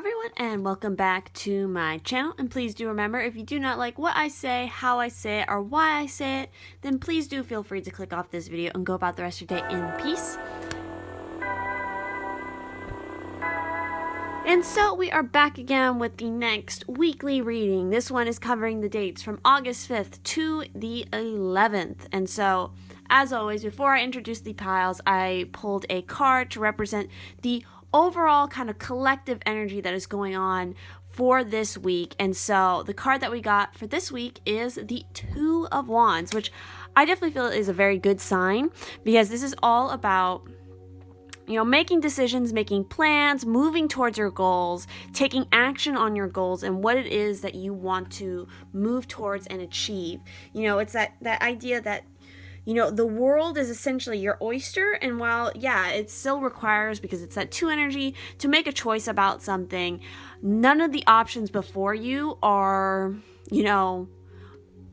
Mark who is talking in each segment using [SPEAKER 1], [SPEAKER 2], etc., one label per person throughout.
[SPEAKER 1] everyone, and welcome back to my channel. And please do remember, if you do not like what I say, how I say it, or why I say it, then please do feel free to click off this video and go about the rest of your day in peace. And so we are back again with the next weekly reading. This one is covering the dates from August 5th to the 11th. And so, as always, before I introduce the piles, I pulled a card to represent the overall kind of collective energy that is going on for this week. And so the card that we got for this week is the Two of Wands, which I definitely feel is a very good sign, because this is all about, you know, making decisions, making plans, moving towards your goals, taking action on your goals and what it is that you want to move towards and achieve. You know, it's that idea that, you know, the world is essentially your oyster, and while, yeah, it still requires, because it's that two energy, to make a choice about something, none of the options before you are, you know,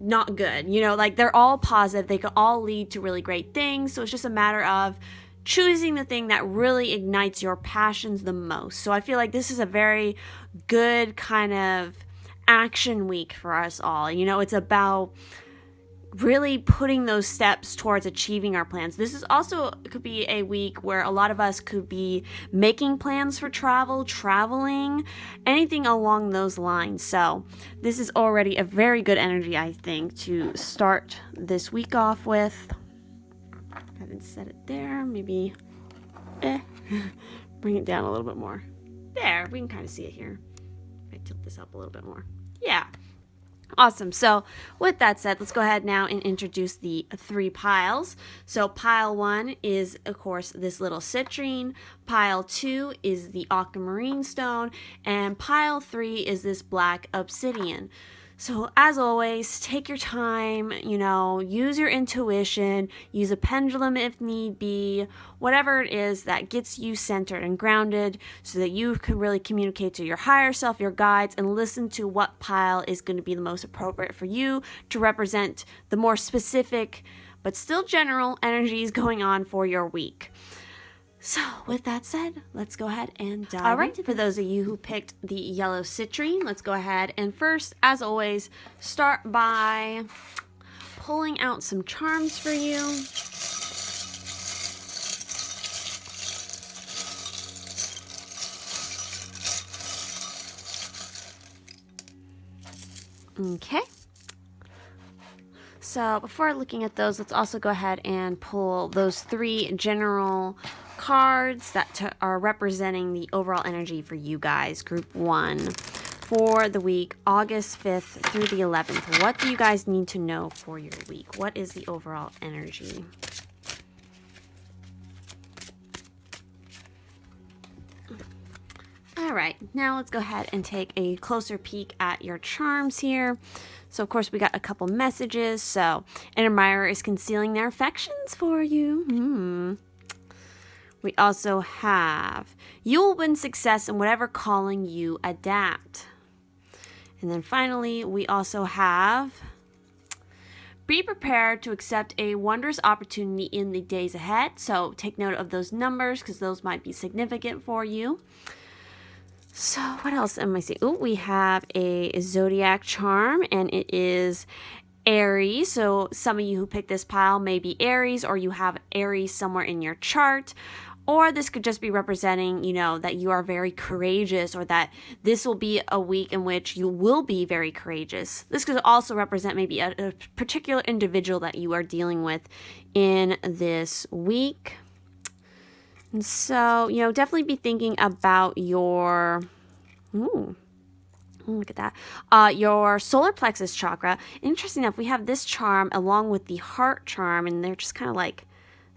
[SPEAKER 1] not good. You know, like, they're all positive. They can all lead to really great things. So it's just a matter of choosing the thing that really ignites your passions the most. So I feel like this is a very good kind of action week for us all. You know, it's about really putting those steps towards achieving our plans. This is also could be a week where a lot of us could be making plans for traveling, anything along those lines. So this is already a very good energy, I think, to start this week off with. I haven't set it there. Maybe bring it down a little bit more. There, we can kind of see it here. If I tilt this up a little bit more. Yeah. Awesome. So with that said, let's go ahead now and introduce the three piles. So pile 1 is, of course, this little citrine. Pile 2 is the aquamarine stone. And pile 3 is this black obsidian. So as always, take your time, you know, use your intuition, use a pendulum if need be, whatever it is that gets you centered and grounded so that you can really communicate to your higher self, your guides, and listen to what pile is going to be the most appropriate for you to represent the more specific but still general energies going on for your week. So with that said, let's go ahead and dive into for those of you who picked the yellow citrine, let's go ahead and first, as always, start by pulling out some charms for you. Okay. So before looking at those, let's also go ahead and pull those three general cards that are representing the overall energy for you guys, group 1, for the week August 5th through the 11th. What do you guys need to know for your week? What is the overall energy? All right, now let's go ahead and take a closer peek at your charms here. So, of course, we got a couple messages. So, an admirer is concealing their affections for you. We also have, you will win success in whatever calling you adapt. And then finally, we also have, be prepared to accept a wondrous opportunity in the days ahead. So take note of those numbers, because those might be significant for you. So what else am I seeing? Oh, we have a zodiac charm, and it is Aries. So some of you who picked this pile may be Aries, or you have Aries somewhere in your chart. Or this could just be representing, you know, that you are very courageous, or that this will be a week in which you will be very courageous. This could also represent maybe a particular individual that you are dealing with in this week. And so, you know, definitely be thinking about your, look at that, your solar plexus chakra. Interesting enough, we have this charm along with the heart charm, and they're just kind of like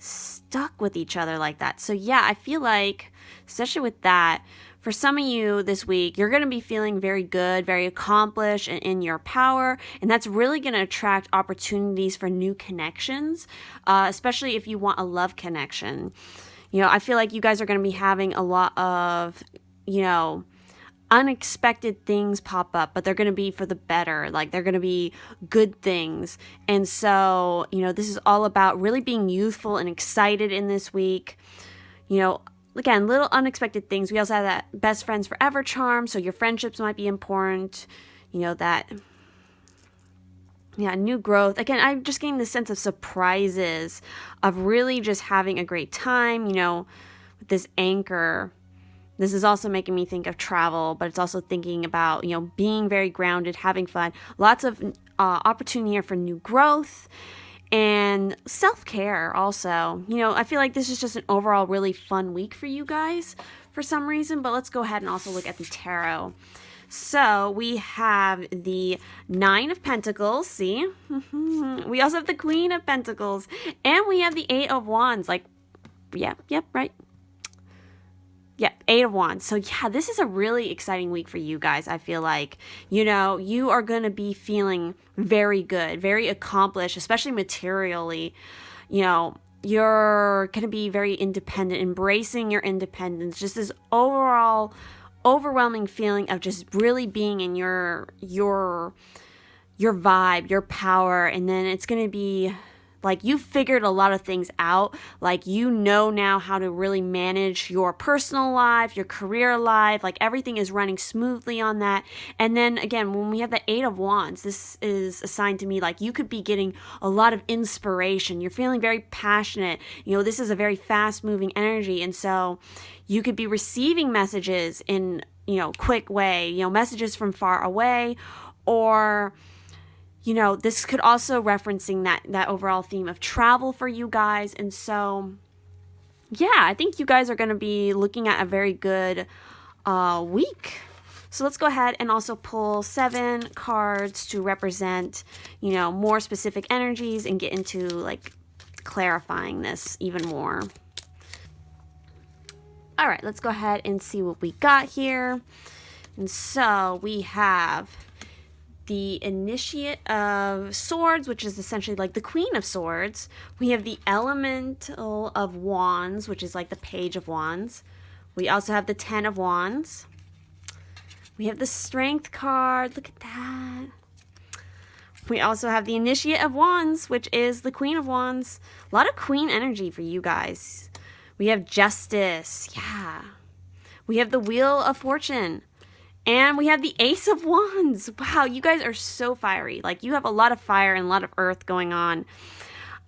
[SPEAKER 1] stuck with each other like that. So yeah, I feel like, especially with that, for some of you this week, you're going to be feeling very good, very accomplished, and in your power. And that's really going to attract opportunities for new connections, especially if you want a love connection. You know, I feel like you guys are going to be having a lot of, you know, unexpected things pop up, but they're going to be for the better. Like, they're going to be good things. And so, you know, this is all about really being youthful and excited in this week. You know, again, little unexpected things. We also have that best friends forever charm, so your friendships might be important. That, yeah, new growth. Again, I'm just getting the sense of surprises, of really just having a great time, with this anchor. This is also making me think of travel, but it's also thinking about, being very grounded, having fun. Lots of opportunity here for new growth and self-care also. I feel like this is just an overall really fun week for you guys for some reason, but let's go ahead and also look at the tarot. So we have the Nine of Pentacles, see? We also have the Queen of Pentacles, and we have the Eight of Wands. Right. Yeah, Eight of Wands. So yeah, this is a really exciting week for you guys. I feel like, you are going to be feeling very good, very accomplished, especially materially. You're going to be very independent, embracing your independence, just this overall overwhelming feeling of just really being in your vibe, your power. And then it's going to be like you figured a lot of things out. Like now how to really manage your personal life, your career life. Like everything is running smoothly on that. And then again, when we have the Eight of Wands, this is a sign to me like you could be getting a lot of inspiration. You're feeling very passionate. This is a very fast moving energy. And so you could be receiving messages in, quick way, messages from far away, or this could also referencing that overall theme of travel for you guys. And so, yeah, I think you guys are going to be looking at a very good week. So let's go ahead and also pull 7 cards to represent, more specific energies and get into like clarifying this even more. All right, let's go ahead and see what we got here. And so we have the Initiate of Swords, which is essentially like the Queen of Swords. We have the Elemental of Wands, which is like the Page of Wands. We also have the Ten of Wands. We have the Strength card. Look at that. We also have the Initiate of Wands, which is the Queen of Wands. A lot of Queen energy for you guys. We have Justice. Yeah. We have the Wheel of Fortune. And we have the Ace of Wands. Wow, you guys are so fiery. Like, you have a lot of fire and a lot of earth going on.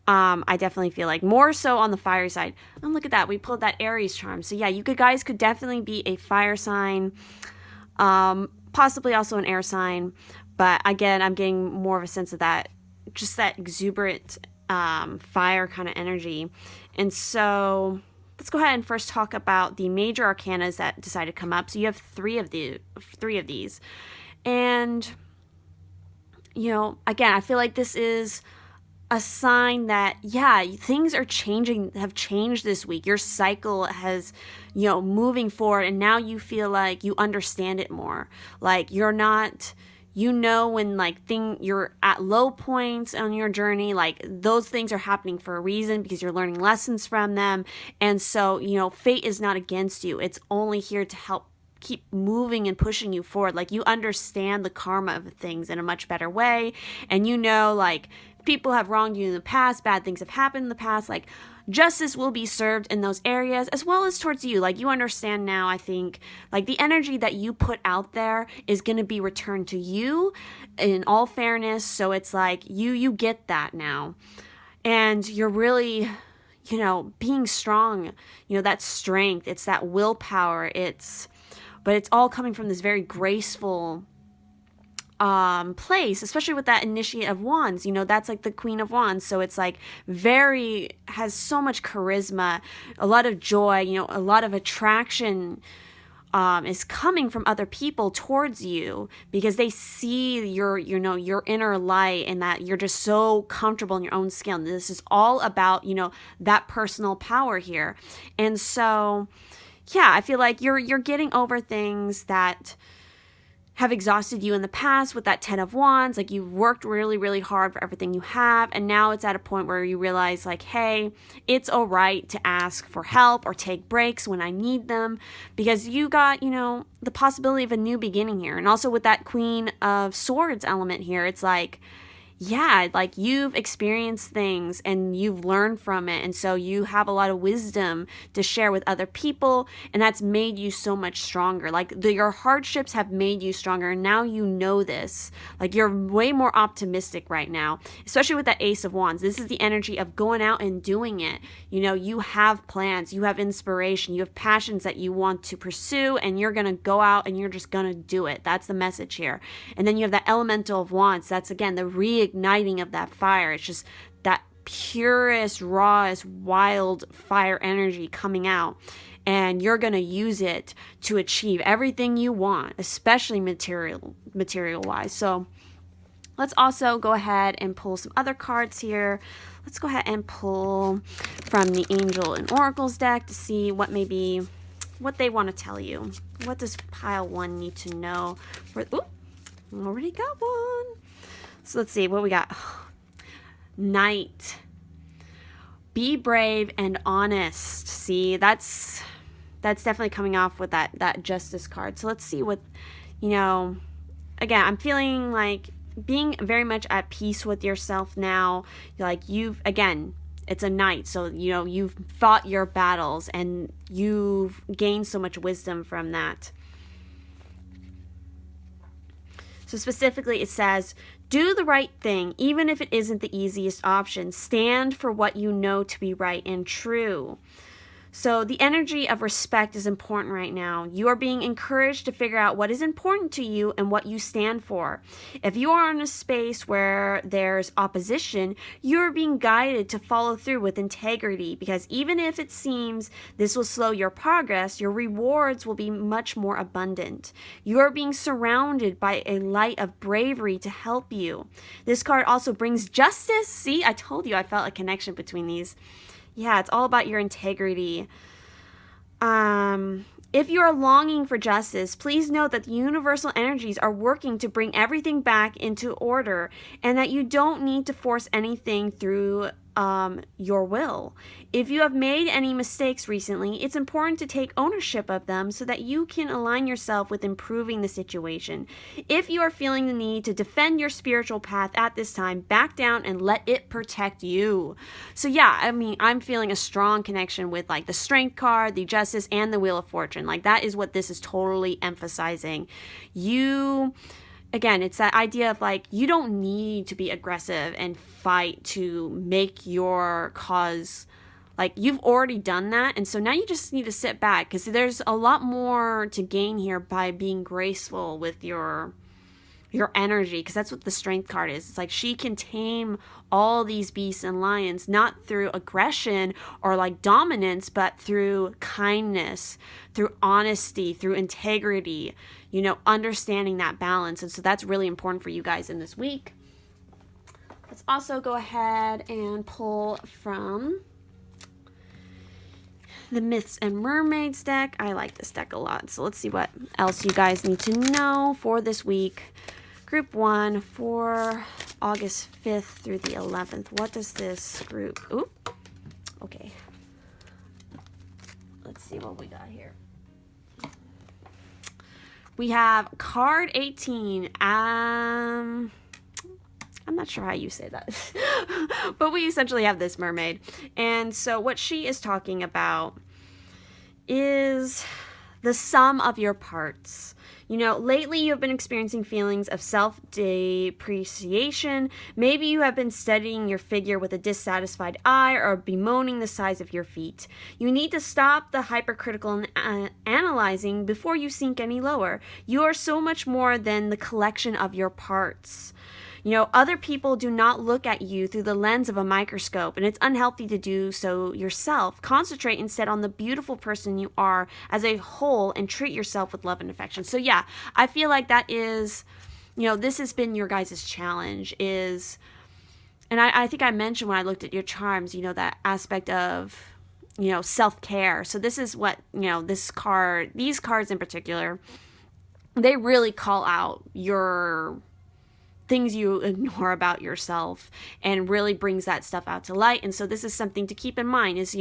[SPEAKER 1] I definitely feel like more so on the fire side. And look at that. We pulled that Aries charm. So, yeah, you guys could definitely be a fire sign. Possibly also an air sign. But, again, I'm getting more of a sense of that. Just that exuberant fire kind of energy. And so let's go ahead and first talk about the major arcanas that decided to come up. So you have three of these. And, again, I feel like this is a sign that, yeah, things are have changed this week. Your cycle has, moving forward, and now you feel like you understand it more. Like you're not, when like you're at low points on your journey, like those things are happening for a reason because you're learning lessons from them. And so, fate is not against you. It's only here to help keep moving and pushing you forward. Like you understand the karma of things in a much better way. And like people have wronged you in the past, bad things have happened in the past, like justice will be served in those areas as well as towards you. Like you understand now, I think, like the energy that you put out there is going to be returned to you in all fairness. So it's like you get that now. And you're really, being strong, that strength, it's that willpower, but it's all coming from this very graceful place, especially with that Initiate of Wands. That's like the Queen of Wands, so it's like has so much charisma, a lot of joy, a lot of attraction is coming from other people towards you because they see your inner light and that you're just so comfortable in your own skin. And this is all about that personal power here. And so yeah, I feel like you're getting over things that have exhausted you in the past with that Ten of Wands. Like you've worked really, really hard for everything you have. And now it's at a point where you realize like, hey, it's all right to ask for help or take breaks when I need them because you got, the possibility of a new beginning here. And also with that Queen of Swords element here, it's like, yeah, like you've experienced things and you've learned from it. And so you have a lot of wisdom to share with other people. And that's made you so much stronger. Like your hardships have made you stronger. And now you know this. Like you're way more optimistic right now, especially with that Ace of Wands. This is the energy of going out and doing it. You know, you have plans, you have inspiration, you have passions that you want to pursue, and you're going to go out and you're just going to do it. That's the message here. And then you have that Elemental of Wands. That's again the reigniting of that fire. It's just that purest, rawest, wild fire energy coming out. And you're going to use it to achieve everything you want, especially material-wise. So let's also go ahead and pull some other cards here. Let's go ahead and pull from the Angel and Oracles deck to see what they want to tell you. What does pile 1 need to know? Oop, already got one. So let's see what we got. Knight. Be brave and honest. See, that's definitely coming off with that Justice card. So let's see what, again, I'm feeling like being very much at peace with yourself now. Like it's a knight, so you've fought your battles and you've gained so much wisdom from that. So specifically it says, do the right thing, even if it isn't the easiest option. Stand for what you know to be right and true. So the energy of respect is important right now. You are being encouraged to figure out what is important to you and what you stand for. If you are in a space where there's opposition, you are being guided to follow through with integrity, because even if it seems this will slow your progress, your rewards will be much more abundant. You are being surrounded by a light of bravery to help you. This card also brings justice. See, I told you I felt a connection between these. Yeah, it's all about your integrity. If you are longing for justice, please know that the universal energies are working to bring everything back into order, and that you don't need to force anything through your will. If you have made any mistakes recently, it's important to take ownership of them so that you can align yourself with improving the situation. If you are feeling the need to defend your spiritual path at this time, back down and let it protect you. So yeah, I'm feeling a strong connection with like the Strength card, the Justice, and the Wheel of Fortune. Like that is what this is totally emphasizing. Again, it's that idea of like, you don't need to be aggressive and fight to make your cause, like you've already done that. And so now you just need to sit back, because there's a lot more to gain here by being graceful with your energy, because that's what the Strength card is. It's like she can tame all these beasts and lions, not through aggression or like dominance, but through kindness, through honesty, through integrity, understanding that balance. And so that's really important for you guys in this week. Let's also go ahead and pull from the Myths and Mermaids deck. I like this deck a lot. So let's see what else you guys need to know for this week. Group 1 for August 5th through the 11th. What does this group... Ooh. Okay. Let's see what we got here. We have card 18. I'm not sure how you say that. But we essentially have this mermaid. And so what she is talking about is the sum of your parts. Lately you have been experiencing feelings of self-depreciation. Maybe you have been studying your figure with a dissatisfied eye or bemoaning the size of your feet. You need to stop the hypercritical analyzing before you sink any lower. You are so much more than the collection of your parts. Other people do not look at you through the lens of a microscope, and it's unhealthy to do so yourself. Concentrate instead on the beautiful person you are as a whole and treat yourself with love and affection. So yeah, I feel like that is, this has been your guys' challenge is, and I think I mentioned when I looked at your charms, that aspect of, self-care. So this is what, these cards in particular, they really call out your things you ignore about yourself and really brings that stuff out to light. And so this is something to keep in mind is,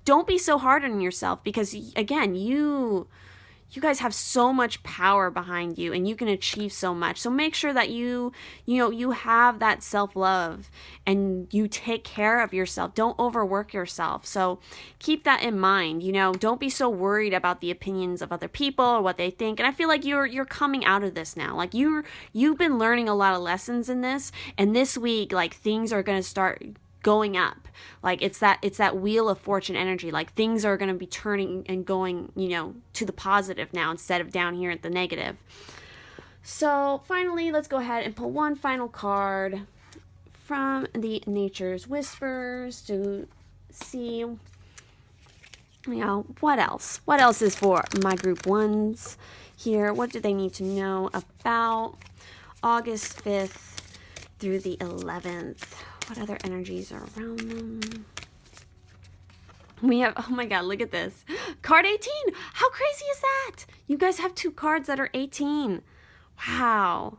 [SPEAKER 1] don't be so hard on yourself, because again, you you guys have so much power behind you and you can achieve so much. So make sure that you have that self-love and you take care of yourself. Don't overwork yourself. So keep that in mind. Don't be so worried about the opinions of other people or what they think. And I feel like you're coming out of this now. Like you've been learning a lot of lessons in this, and this week, like, things are going to start going up. Like it's that wheel of fortune energy. Like things are going to be turning and going, to the positive now instead of down here at the negative. So finally, let's go ahead and pull one final card from the Nature's Whispers to see, what else is for my group ones here. What do they need to know about August 5th through the 11th? What other energies are around them? We have, oh my God, look at this. Card 18. How crazy is that? You guys have 2 cards that are 18. Wow.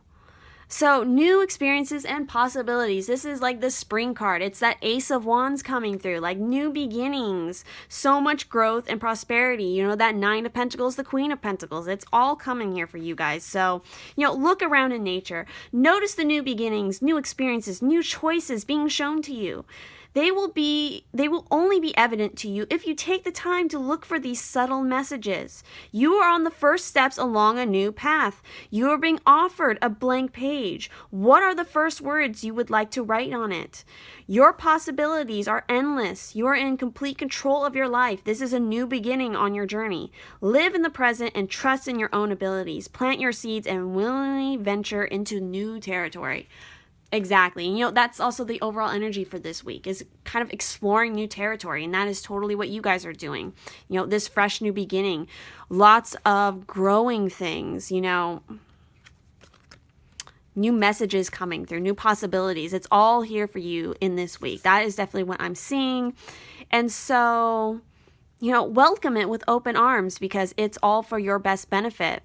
[SPEAKER 1] So new experiences and possibilities. This is like the spring card. It's that Ace of Wands coming through, like new beginnings, so much growth and prosperity. That Nine of Pentacles, the Queen of Pentacles. It's all coming here for you guys. So, look around in nature. Notice the new beginnings, new experiences, new choices being shown to you. They will only be evident to you if you take the time to look for these subtle messages. You are on the first steps along a new path. You are being offered a blank page. What are the first words you would like to write on it? Your possibilities are endless. You are in complete control of your life. This is a new beginning on your journey. Live in the present and trust in your own abilities. Plant your seeds and willingly venture into new territory. Exactly. That's also the overall energy for this week, is kind of exploring new territory. And that is totally what you guys are doing. This fresh new beginning, lots of growing things, new messages coming through, new possibilities. It's all here for you in this week. That is definitely what I'm seeing. And so, welcome it with open arms because it's all for your best benefit.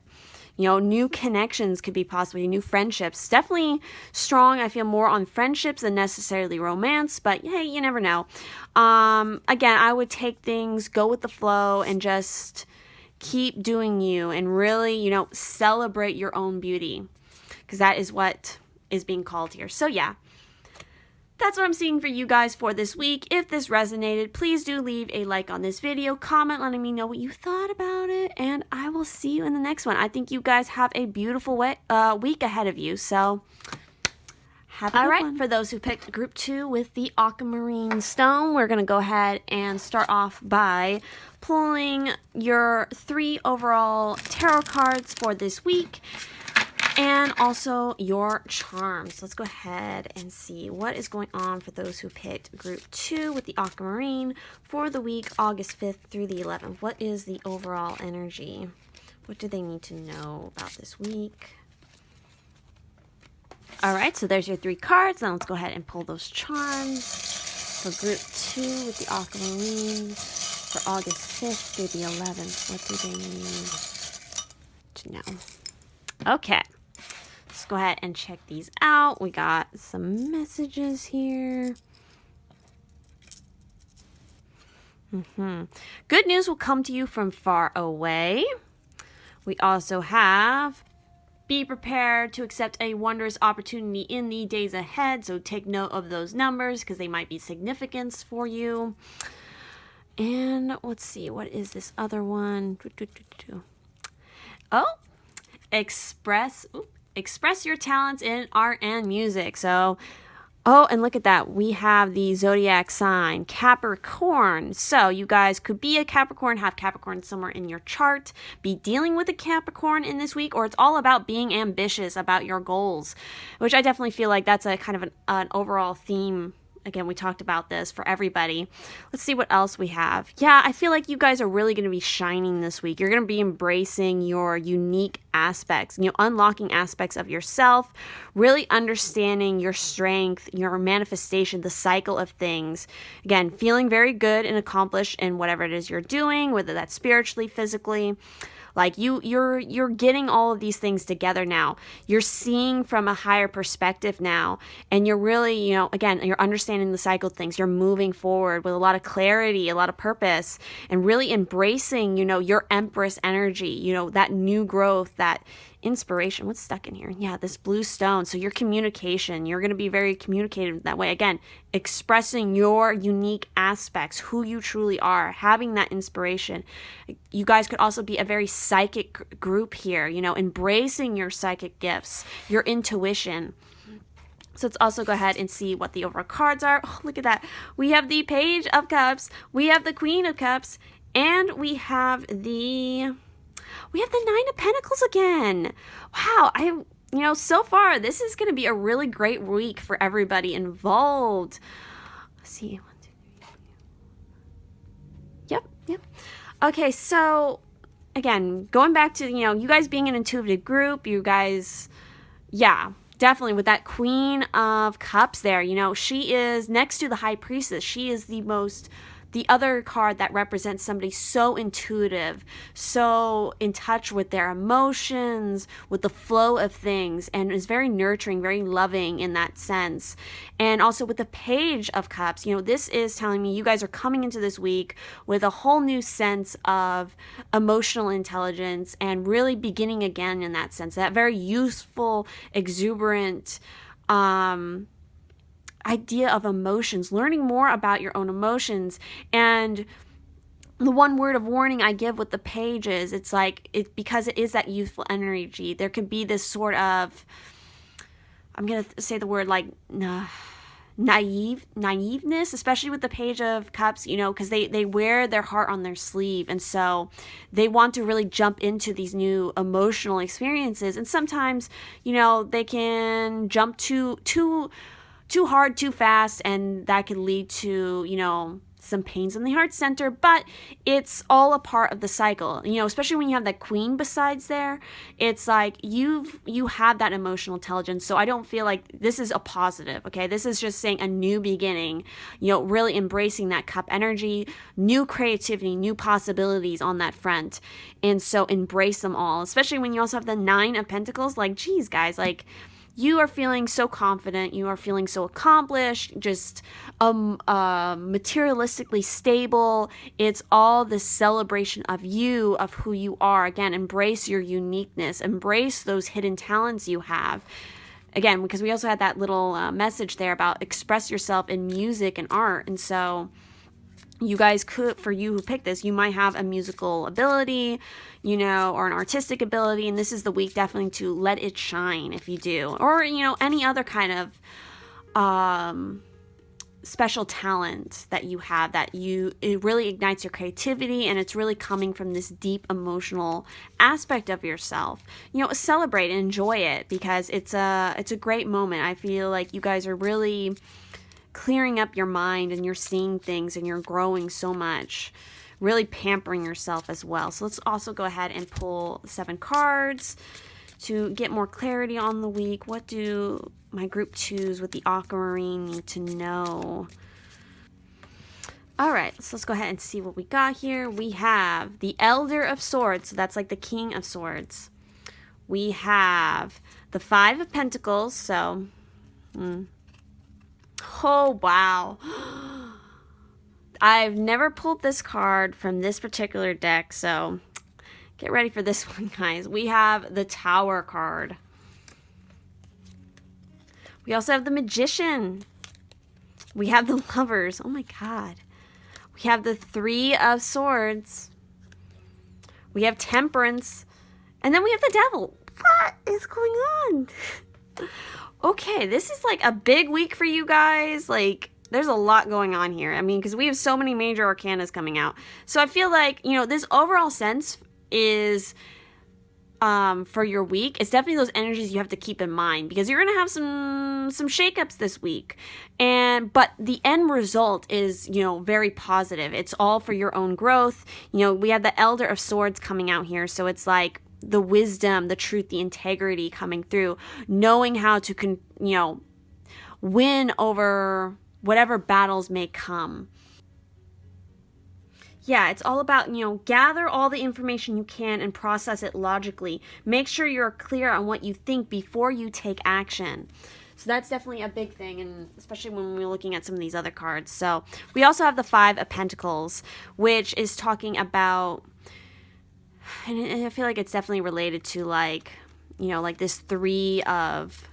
[SPEAKER 1] New connections could be possible, new friendships. Definitely strong, I feel, more on friendships than necessarily romance, but hey, you never know. Again, I would take things, go with the flow, and just keep doing you and really, celebrate your own beauty, because that is what is being called here. So yeah, that's what I'm seeing for you guys for this week. If this resonated, please do leave a like on this video, comment letting me know what you thought about it, and I will see you in the next one. I think you guys have a beautiful week ahead of you, so have a good one. For those who picked group 2 with the Aquamarine stone, we're going to go ahead and start off by pulling your 3 overall tarot cards for this week, and also your charms. Let's go ahead and see what is going on for those who picked group 2 with the Aquamarine for the week August 5th through the 11th. What is the overall energy? What do they need to know about this week? All right, so there's your 3 cards. Now let's go ahead and pull those charms for group 2 with the Aquamarine for August 5th through the 11th. What do they need to know? Okay. Let's go ahead and check these out. We got some messages here. Good news will come to you from far away. We also have, be prepared to accept a wondrous opportunity in the days ahead. So take note of those numbers because they might be significant for you. And let's see, what is this other one? Oh, express your talents in art and music. So, oh, and look at that. We have the zodiac sign, Capricorn. So you guys could be a Capricorn, have Capricorn somewhere in your chart, be dealing with a Capricorn in this week, or it's all about being ambitious about your goals, which I definitely feel like that's a kind of an overall theme. Again, we talked about this for everybody. Let's see what else we have. Yeah, I feel like you guys are really going to be shining this week. You're going to be embracing your unique aspects, unlocking aspects of yourself, really understanding your strength, your manifestation, the cycle of things. Again, feeling very good and accomplished in whatever it is you're doing, whether that's spiritually, physically. Like you're getting all of these things together now. You're seeing from a higher perspective now, and you're really, again, you're understanding the cycle of things. You're moving forward with a lot of clarity, a lot of purpose, and really embracing, your Empress energy, that new growth, that inspiration. What's stuck in here? Yeah, this blue stone. So your communication, you're going to be very communicative that way. Again, expressing your unique aspects, who you truly are, having that inspiration. You guys could also be a very psychic group here, embracing your psychic gifts, your intuition. So let's also go ahead and see what the overall cards are. Oh, look at that. We have the Page of Cups, we have the Queen of Cups, and we have the Nine of Pentacles again. Wow, so far this is going to be a really great week for everybody involved. Let's see. 1, 2, 3, 4. Yep. Okay, so again, going back to, you guys being an intuitive group, you guys, yeah, definitely with that Queen of Cups there, she is next to the High Priestess. She is the other card that represents somebody so intuitive, so in touch with their emotions, with the flow of things, and is very nurturing, very loving in that sense. And also with the Page of Cups, this is telling me you guys are coming into this week with a whole new sense of emotional intelligence and really beginning again in that sense, that very youthful, exuberant, idea of emotions, learning more about your own emotions. And the one word of warning I give with the pages, it's like, because it is that youthful energy, there can be this sort of, I'm going to say the word like naiveness, especially with the Page of Cups, because they wear their heart on their sleeve. And so they want to really jump into these new emotional experiences. And sometimes, they can jump too hard, too fast, and that could lead to, some pains in the heart center, but it's all a part of the cycle, especially when you have that Queen besides there. It's like you have that emotional intelligence. So I don't feel like this is a positive, okay? This is just saying a new beginning, really embracing that Cup energy, new creativity, new possibilities on that front. And so embrace them all, especially when you also have the Nine of Pentacles. Like, geez, guys, like, you are feeling so confident, you are feeling so accomplished, just materialistically stable. It's all this celebration of you, of who you are. Again, embrace your uniqueness, embrace those hidden talents you have. Again, because we also had that little message there about express yourself in music and art. And so you guys could, for you who picked this, you might have a musical ability, or an artistic ability, and this is the week definitely to let it shine if you do. Or, any other kind of special talent that you have it really ignites your creativity, and it's really coming from this deep emotional aspect of yourself. Celebrate and enjoy it, because it's a great moment. I feel like you guys are really clearing up your mind, and you're seeing things, and you're growing so much, really pampering yourself as well. So let's also go ahead and pull 7 cards to get more clarity on the week. What do my group 2s with the Aquamarine need to know? All right, so let's go ahead and see what we got here. We have the Elder of Swords, so that's like the King of Swords. We have the 5 of Pentacles, so oh, wow. I've never pulled this card from this particular deck, so get ready for this one, guys. We have the Tower card. We also have the Magician. We have the Lovers. Oh, my God. We have the 3 of Swords. We have Temperance. And then we have the Devil. What is going on? Okay, this is like a big week for you guys. Like, there's a lot going on here. I mean, because we have so many major arcanas coming out. So I feel like, this overall sense is, for your week, it's definitely those energies you have to keep in mind, because you're going to have some shakeups this week. But the end result is, very positive. It's all for your own growth. We have the Elder of Swords coming out here. So it's like the wisdom, the truth, the integrity coming through, knowing how to, win over whatever battles may come. Yeah, it's all about, gather all the information you can and process it logically. Make sure you're clear on what you think before you take action. So that's definitely a big thing, and especially when we're looking at some of these other cards. So we also have the Five of Pentacles, which is talking about, and I feel like it's definitely related to like this Three of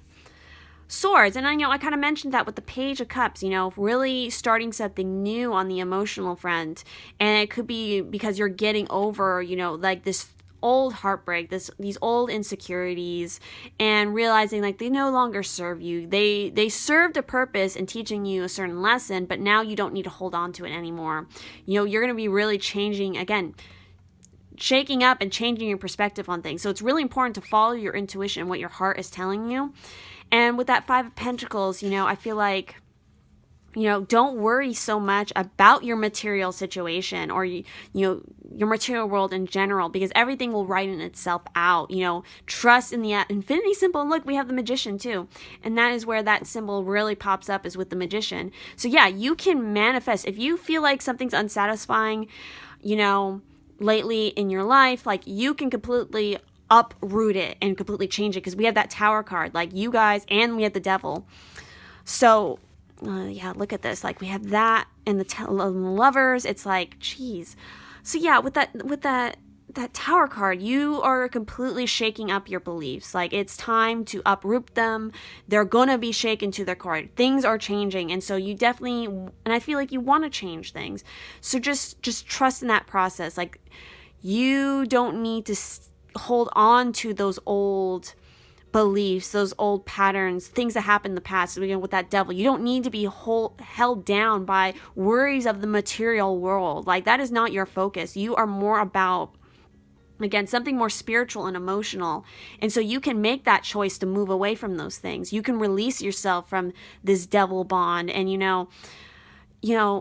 [SPEAKER 1] Swords. And I kind of mentioned that with the Page of Cups, really starting something new on the emotional front. And it could be because you're getting over, like this old heartbreak, these old insecurities, and realizing like they no longer serve you. They served a purpose in teaching you a certain lesson, but now you don't need to hold on to it anymore. You're going to be really changing, again, shaking up and changing your perspective on things. So it's really important to follow your intuition, what your heart is telling you. And with that Five of Pentacles, I feel like, don't worry so much about your material situation or, your material world in general, because everything will righten itself out. Trust in the infinity symbol. And look, we have the Magician too. And that is where that symbol really pops up, is with the Magician. So yeah, you can manifest. If you feel like something's unsatisfying, lately in your life, like you can completely uproot it and completely change it, because we have that Tower card, like you guys, and we have the Devil. So yeah, look at this, like we have that and the Lovers. It's like, geez. So yeah, with that Tower card, you are completely shaking up your beliefs. Like it's time to uproot them. They're gonna be shaken to their core. Things are changing, and so you definitely, and I feel like you want to change things. So just trust in that process. Like you don't need to hold on to those old beliefs, those old patterns, things that happened in the past. Again, with that Devil, you don't need to be held down by worries of the material world. Like that is not your focus. You are more about, again, something more spiritual and emotional. And so you can make that choice to move away from those things. You can release yourself from this Devil bond, and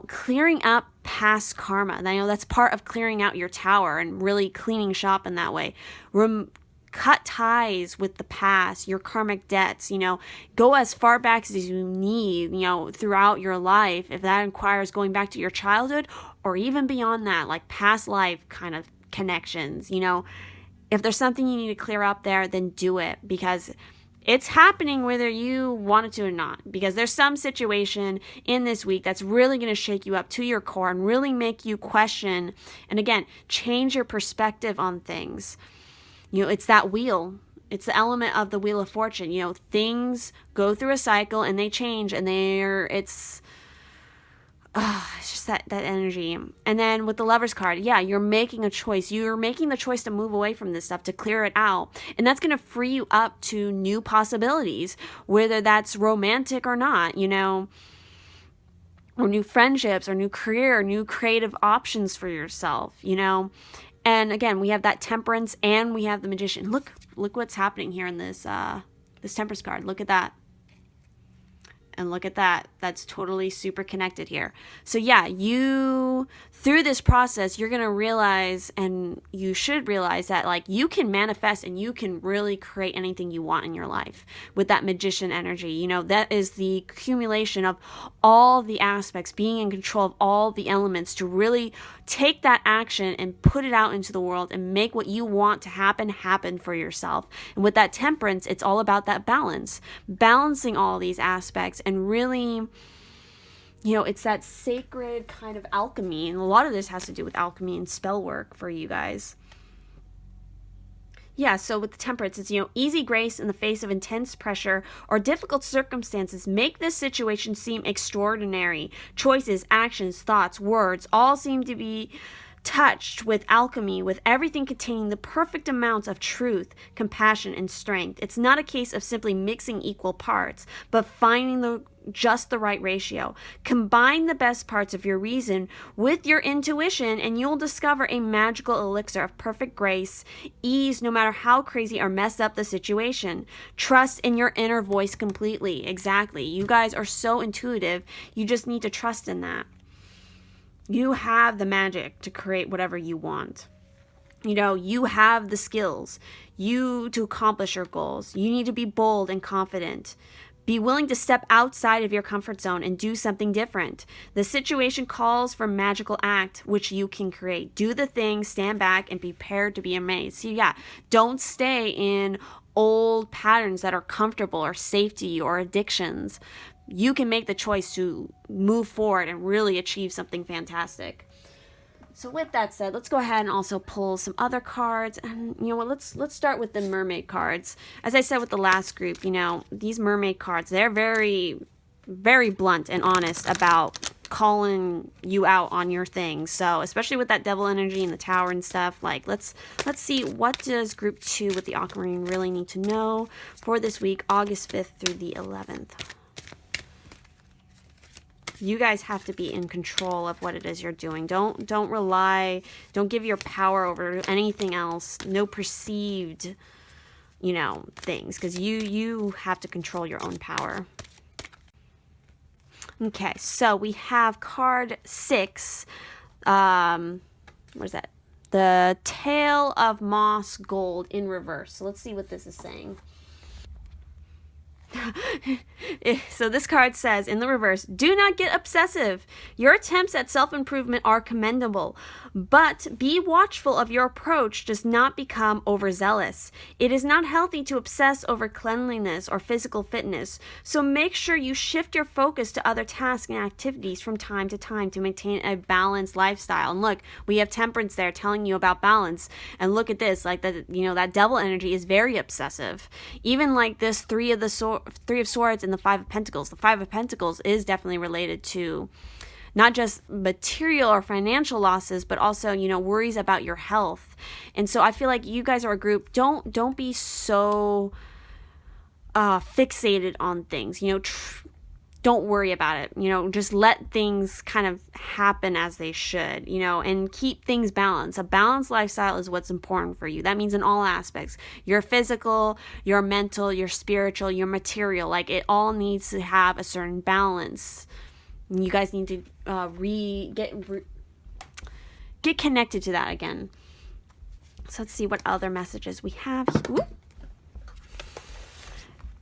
[SPEAKER 1] clearing up past karma. And I know that's part of clearing out your Tower and really cleaning shop in that way. Cut ties with the past, your karmic debts, go as far back as you need, throughout your life. If that requires going back to your childhood or even beyond that, like past life kind of connections, if there's something you need to clear up there, then do it, because it's happening whether you want it to or not, because there's some situation in this week that's really going to shake you up to your core and really make you question, and again, change your perspective on things. It's that wheel. It's the element of the Wheel of Fortune. Things go through a cycle and they change, and it's just that energy. And then with the Lovers card, yeah, you're making a choice. You're making the choice to move away from this stuff, to clear it out. And that's going to free you up to new possibilities, whether that's romantic or not, or new friendships or new career, or new creative options for yourself, And again, we have that Temperance and we have the Magician. Look what's happening here in this Temperance card. Look at that. And look at that. That's totally super connected here. So yeah, through this process, you're going to realize, and you should realize, that like you can manifest and you can really create anything you want in your life with that Magician energy. That is the accumulation of all the aspects, being in control of all the elements to really take that action and put it out into the world and make what you want to happen for yourself. And with that Temperance, it's all about that balancing all these aspects, and really, it's that sacred kind of alchemy. And a lot of this has to do with alchemy and spell work for you guys. Yeah, so with the Temperance, it's, easy grace in the face of intense pressure or difficult circumstances make this situation seem extraordinary. Choices, actions, thoughts, words all seem to be touched with alchemy, with everything containing the perfect amounts of truth, compassion, and strength. It's not a case of simply mixing equal parts, but finding just the right ratio. Combine the best parts of your reason with your intuition, and you'll discover a magical elixir of perfect grace, ease, no matter how crazy or messed up the situation. Trust in your inner voice completely. Exactly. You guys are so intuitive. You just need to trust in that. You have the magic to create whatever you want. You have the skills to accomplish your goals. You need to be bold and confident. Be willing to step outside of your comfort zone and do something different. The situation calls for magical act, which you can create. Do the thing, stand back, and be prepared to be amazed. So yeah, don't stay in old patterns that are comfortable or safety or addictions. You can make the choice to move forward and really achieve something fantastic. So with that said, let's go ahead and also pull some other cards. And you know what, let's start with the mermaid cards. As I said with the last group, you know, these mermaid cards, they're very, very blunt and honest about calling you out on your things. So especially with that devil energy and the tower and stuff, like let's see, what does group 2 with the Aquamarine really need to know for this week, August 5th through the 11th. You guys have to be in control of what it is you're doing. Don't give your power over to anything else. No perceived, you know, things, because you have to control your own power. Okay, so we have card 6. What is that? The Tail of Moss Gold in reverse. So let's see what this is saying. So this card says in the reverse, do not get obsessive. Your attempts at self-improvement are commendable, but be watchful of your approach does not become overzealous. It is not healthy to obsess over cleanliness or physical fitness, so make sure you shift your focus to other tasks and activities from time to time to maintain a balanced lifestyle. And look, we have Temperance there telling you about balance. And look at this, like that, you know, that devil energy is very obsessive. Even like this Three of Swords and the Five of Pentacles. The Five of Pentacles is definitely related to not just material or financial losses, but also, you know, worries about your health. And so I feel like you guys are a group. Don't be so fixated on things. You know, don't worry about it. You know, just let things kind of happen as they should, you know, and keep things balanced. A balanced lifestyle is what's important for you. That means in all aspects, your physical, your mental, your spiritual, your material, like it all needs to have a certain balance. You guys need to get connected to that again. So let's see what other messages we have. Ooh.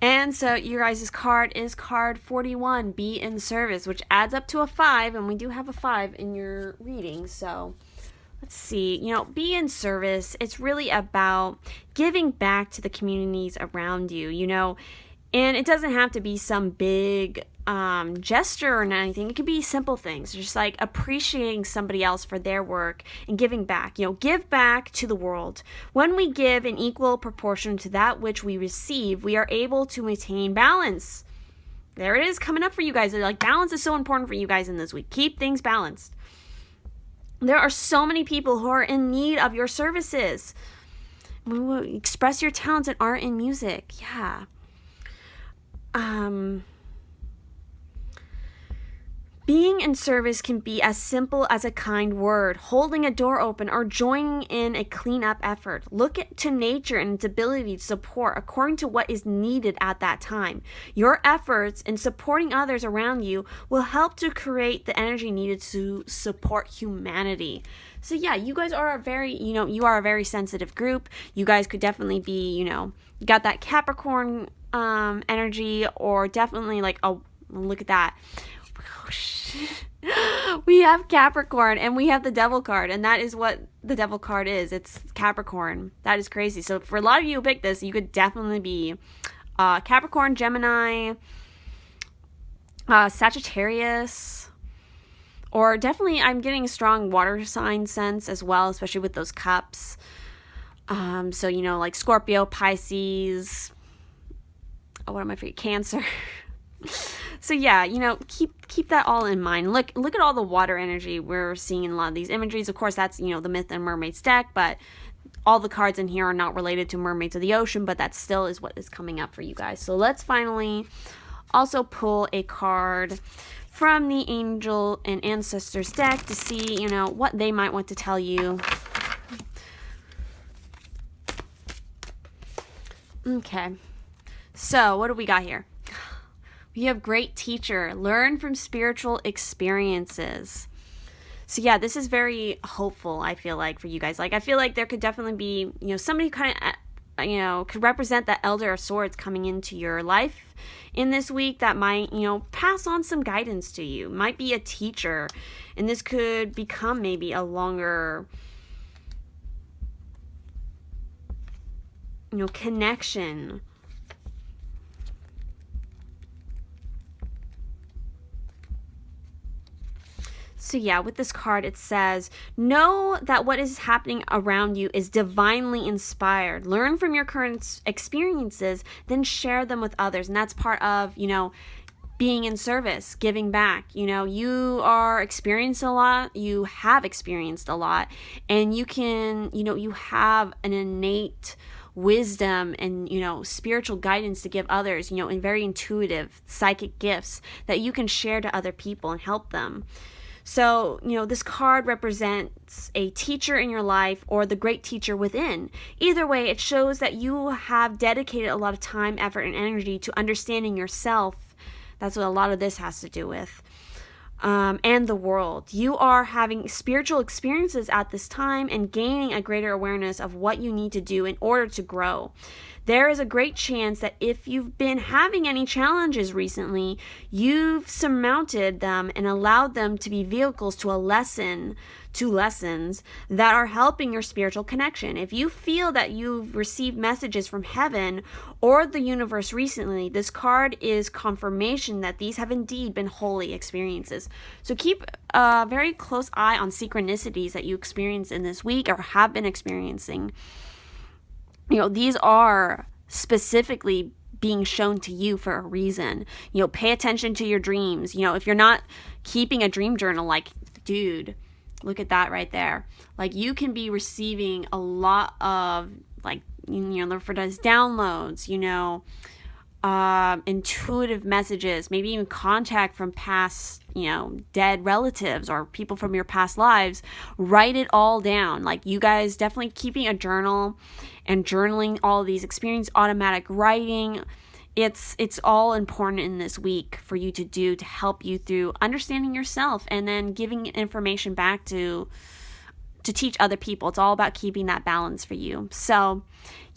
[SPEAKER 1] And so your guys' card is card 41, Be in Service, which adds up to a 5, and we do have a 5 in your reading. So let's see, you know, be in service. It's really about giving back to the communities around you, you know, and it doesn't have to be some big gesture or anything. It could be simple things, just like appreciating somebody else for their work and giving back. You know, give back to the world. When we give in equal proportion to that which we receive, we are able to maintain balance. There it is coming up for you guys. Like, balance is so important for you guys in this week. Keep things balanced. There are so many people who are in need of your services. Express your talents in art and music. Yeah. Being in service can be as simple as a kind word, holding a door open, or joining in a cleanup effort. Look to nature and its ability to support according to what is needed at that time. Your efforts in supporting others around you will help to create the energy needed to support humanity. So yeah, you guys are a very, you are a very sensitive group. You guys could definitely be, got that Capricorn energy, or definitely like, oh, look at that. We have Capricorn and we have the Devil card, and that is what the Devil card is. It's Capricorn. That is crazy. So for a lot of you who picked this, you could definitely be Capricorn, Gemini, Sagittarius, or definitely I'm getting a strong water sign sense as well, especially with those cups. So like Scorpio, Pisces, what am I forgetting? Cancer. So yeah, keep that all in mind. Look at all the water energy we're seeing in a lot of these imageries. Of course, that's, the Myth and Mermaids deck, but all the cards in here are not related to mermaids of the ocean, but that still is what is coming up for you guys. So let's finally also pull a card from the Angel and Ancestors deck to see, what they might want to tell you. Okay. So what do we got here? We have Great Teacher. Learn from spiritual experiences. So yeah, this is very hopeful, I feel like, for you guys. Like, I feel like there could definitely be, somebody kind of could represent that Elder of Swords coming into your life in this week that might, pass on some guidance to you. Might be a teacher, and this could become maybe a longer, connection. So yeah, with this card, it says, know that what is happening around you is divinely inspired. Learn from your current experiences, then share them with others. And that's part of, being in service, giving back. You are experienced a lot. You have experienced a lot. And you can, you have an innate wisdom and, spiritual guidance to give others, and very intuitive psychic gifts that you can share to other people and help them. So, this card represents a teacher in your life or the great teacher within. Either way, it shows that you have dedicated a lot of time, effort, and energy to understanding yourself. That's what a lot of this has to do with. And the world. You are having spiritual experiences at this time and gaining a greater awareness of what you need to do in order to grow. There is a great chance that if you've been having any challenges recently, you've surmounted them and allowed them to be vehicles to lessons that are helping your spiritual connection. If you feel that you've received messages from heaven or the universe recently, this card is confirmation that these have indeed been holy experiences. So keep a very close eye on synchronicities that you experience in this week or have been experiencing. These are specifically being shown to you for a reason. Pay attention to your dreams. If you're not keeping a dream journal, like, dude, look at that right there. Like, you can be receiving a lot of, like, look for those downloads, intuitive messages, maybe even contact from past, dead relatives or people from your past lives. Write it all down. Like, you guys definitely keeping a journal and journaling all of these experiences, automatic writing. It's all important in this week for you to do to help you through understanding yourself and then giving information back to teach other people. It's all about keeping that balance for you. So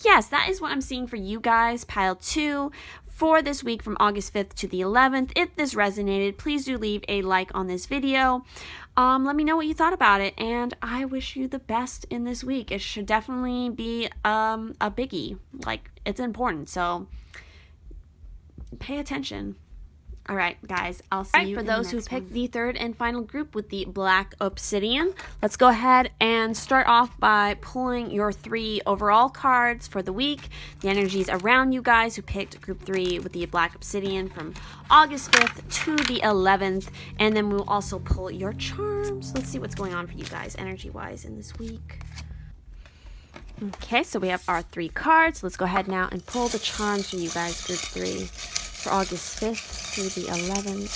[SPEAKER 1] yes, that is what I'm seeing for you guys, pile 2 for this week from August 5th to the 11th. If this resonated, please do leave a like on this video. Let me know what you thought about it, and I wish you the best in this week. It should definitely be a biggie. Like, it's important, so pay attention. All right, guys, I'll see you for those who picked the third and final group with the Black Obsidian. Let's go ahead and start off by pulling your 3 overall cards for the week. The energies around you guys who picked group 3 with the Black Obsidian from August 5th to the 11th. And then we'll also pull your charms. Let's see what's going on for you guys energy-wise in this week. Okay, so we have our 3 cards. Let's go ahead now and pull the charms for you guys, group 3. For August 5th through the 11th.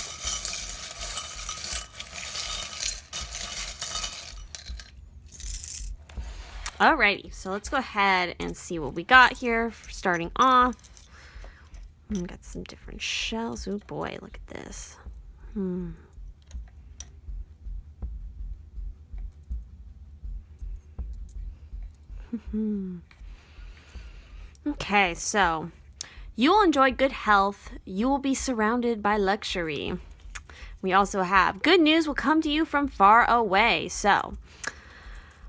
[SPEAKER 1] Alrighty, so let's go ahead and see what we got here. Starting off, we got some different shells. Oh boy, look at this. Okay, so you will enjoy good health. You will be surrounded by luxury. We also have good news will come to you from far away. So,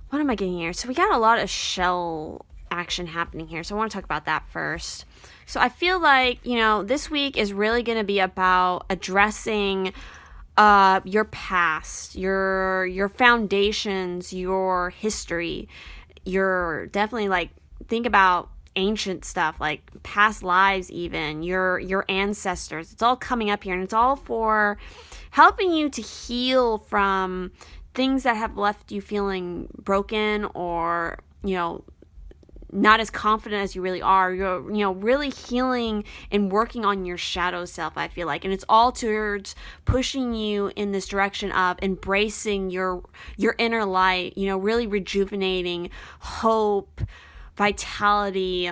[SPEAKER 1] what am I getting here? So we got a lot of shell action happening here. So I want to talk about that first. So I feel like, this week is really going to be about addressing your past, your foundations, your history. You're definitely think about ancient stuff, like past lives, even your ancestors. It's all coming up here, and it's all for helping you to heal from things that have left you feeling broken or not as confident as you really are. You're really healing and working on your shadow self, I feel like, and it's all towards pushing you in this direction of embracing your inner light, really rejuvenating hope, vitality,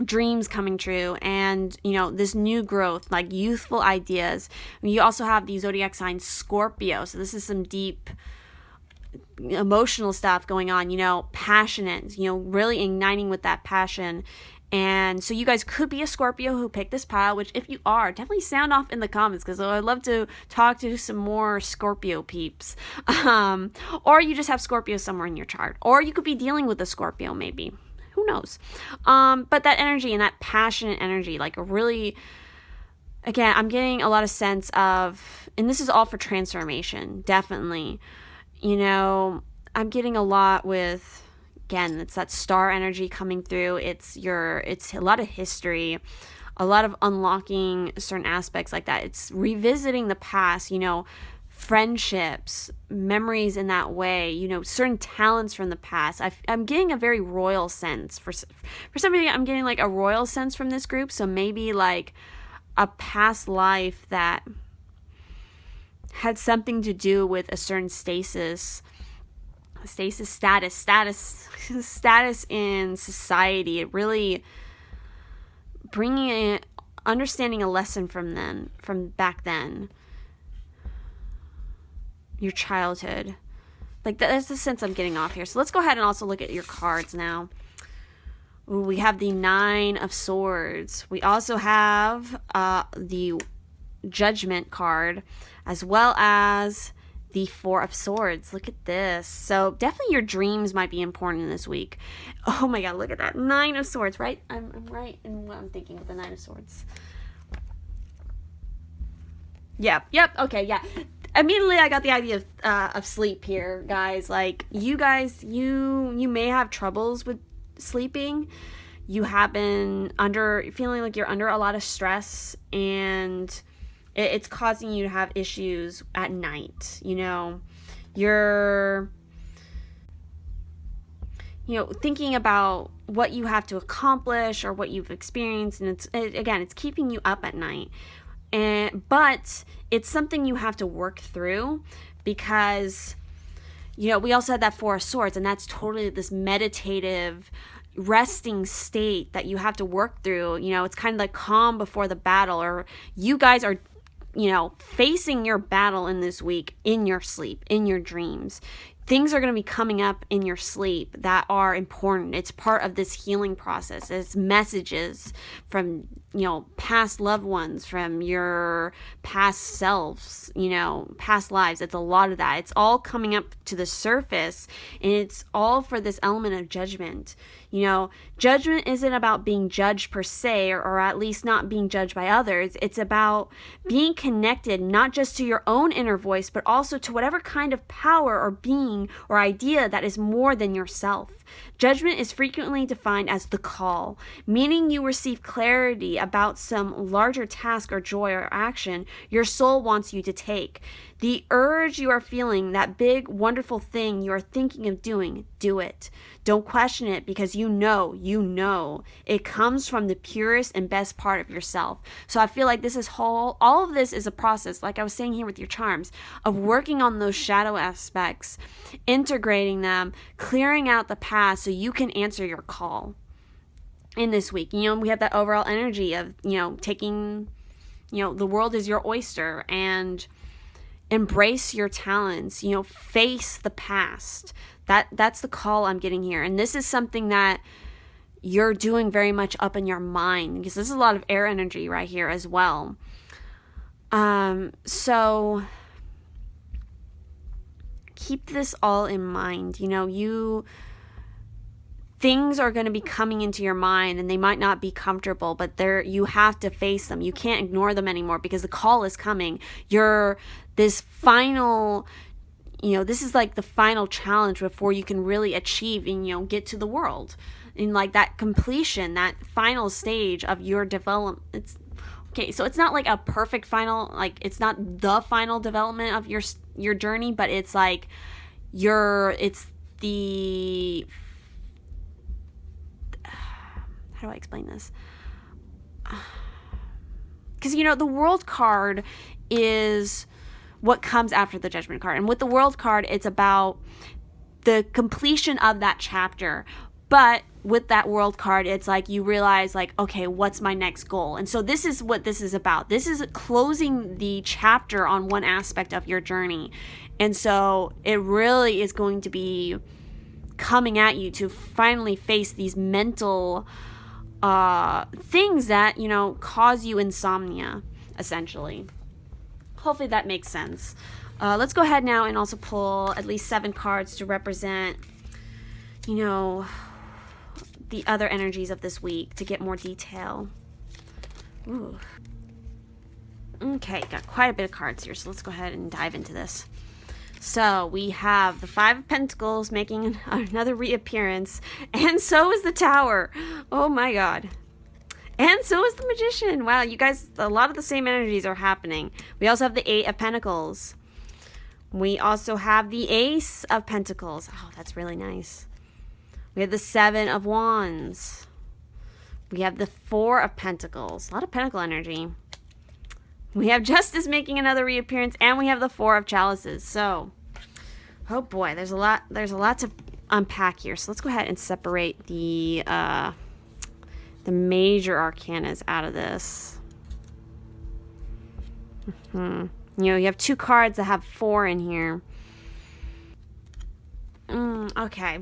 [SPEAKER 1] dreams coming true, and this new growth, like youthful ideas. You also have the zodiac sign Scorpio, so this is some deep emotional stuff going on, passionate, really igniting with that passion. And so you guys could be a Scorpio who picked this pile, which if you are, definitely sound off in the comments, because I'd love to talk to some more Scorpio peeps. Or you just have Scorpio somewhere in your chart. Or you could be dealing with a Scorpio maybe. Who knows? But that energy and that passionate energy, like a really, again, I'm getting a lot of sense of, and this is all for transformation, definitely. I'm getting a lot with, again, it's that star energy coming through. It's a lot of history, a lot of unlocking certain aspects like that. It's revisiting the past, friendships, memories in that way, certain talents from the past. I'm getting a very royal sense. For somebody, I'm getting like a royal sense from this group. So maybe like a past life that had something to do with a certain status in society. It really bringing it, understanding a lesson from back then, your childhood. Like that's the sense I'm getting off here. So let's go ahead and also look at your cards now. Ooh, we have the 9 of Swords. We also have the Judgment card, as well as the 4 of Swords. Look at this. So definitely your dreams might be important this week. Oh my God, look at that. 9 of Swords, right? I'm right in what I'm thinking with the 9 of Swords. Yep, okay, yeah. Immediately I got the idea of sleep here, guys. Like, you guys, you may have troubles with sleeping. You have been feeling like you're under a lot of stress, and it's causing you to have issues at night. You're thinking about what you have to accomplish or what you've experienced, and it's keeping you up at night. But it's something you have to work through, because we also had that 4 of Swords, and that's totally this meditative resting state that you have to work through. It's kind of like calm before the battle, or you guys are facing your battle in this week, in your sleep, in your dreams. Things are going to be coming up in your sleep that are important. It's part of this healing process. It's messages from, past loved ones, from your past selves, past lives. It's a lot of that. It's all coming up to the surface, and it's all for this element of judgment. Judgment isn't about being judged per se, or at least not being judged by others. It's about being connected, not just to your own inner voice, but also to whatever kind of power or being or idea that is more than yourself. Judgment is frequently defined as the call, meaning you receive clarity about some larger task or joy or action your soul wants you to take. The urge you are feeling, that big, wonderful thing you are thinking of doing, do it. Don't question it, because you know it comes from the purest and best part of yourself. So I feel like all of this is a process, like I was saying here with your charms, of working on those shadow aspects, integrating them, clearing out the past so you can answer your call in this week. We have that overall energy of, taking, the world is your oyster, and embrace your talents, face the past. That's the call I'm getting here. And this is something that you're doing very much up in your mind, because this is a lot of air energy right here as well. So keep this all in mind. Things are going to be coming into your mind, and they might not be comfortable, but you have to face them. You can't ignore them anymore, because the call is coming. This is like the final challenge before you can really achieve and, get to the world. And like that completion, that final stage of your development. So it's not like a perfect final, like it's not the final development of your journey, but it's like it's the, how do I explain this? Because, the World card is what comes after the Judgment card. And with the World card, it's about the completion of that chapter. But with that world card, it's like you realize like, okay, what's my next goal? And so this is what this is about. This is closing the chapter on one aspect of your journey. And so it really is going to be coming at you to finally face these mental things that, you know, cause you insomnia, essentially. Hopefully that makes sense. Let's go ahead now and also pull at least 7 cards to represent, you know, the other energies of this week to get more detail. Ooh. Okay, got quite a bit of cards here, so let's go ahead and dive into this. So we have the 5 of Pentacles making another reappearance, and so is the Tower. Oh my god. And so is the Magician. Wow, you guys, a lot of the same energies are happening. We also have the 8 of Pentacles. We also have the Ace of Pentacles. Oh, that's really nice. We have the 7 of Wands. We have the 4 of Pentacles. A lot of Pentacle energy. We have Justice making another reappearance, and we have the 4 of Chalices. So, oh boy, there's a lot to unpack here. So let's go ahead and separate the major arcanas out of this. You know, you have 2 cards that have 4 in here. Okay.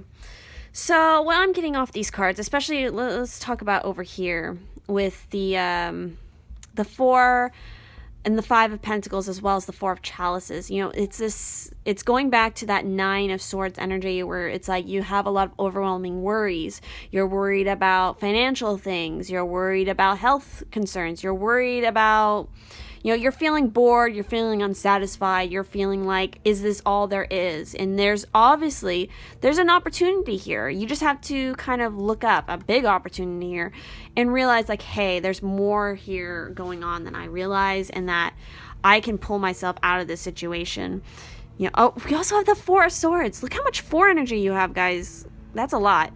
[SPEAKER 1] So what I'm getting off these cards, especially, let's talk about over here with the 4 and the 5 of Pentacles, as well as the 4 of Chalices. You know, it's going back to that 9 of Swords energy, where it's like you have a lot of overwhelming worries. You're worried about financial things. You're worried about health concerns. You're worried about, you know, you're feeling bored, you're feeling unsatisfied, you're feeling like, is this all there is? And there's an opportunity here. You just have to kind of look up a big opportunity here and realize like, hey, there's more here going on than I realize, and that I can pull myself out of this situation. You know, oh, we also have the 4 of Swords. Look how much 4 energy you have, guys. That's a lot.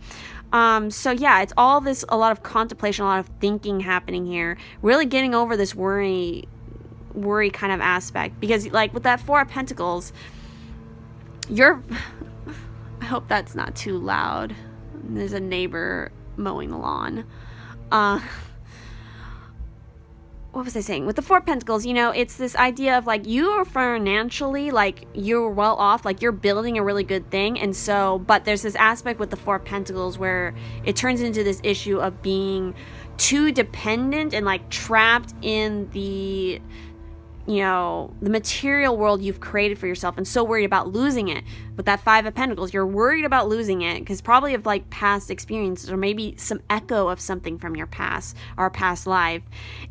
[SPEAKER 1] So yeah, it's all this, a lot of contemplation, a lot of thinking happening here. Really getting over this worry kind of aspect, because like with that 4 of Pentacles, I hope that's not too loud. There's a neighbor mowing the lawn. What was I saying? With the 4 of Pentacles, you know, it's this idea of like you are financially, like you're well off, like you're building a really good thing. And so, but there's this aspect with the 4 of Pentacles where it turns into this issue of being too dependent and like trapped in the, you know, the material world you've created for yourself, and so worried about losing it. With that 5 of Pentacles, you're worried about losing it because probably of like past experiences, or maybe some echo of something from your past or past life.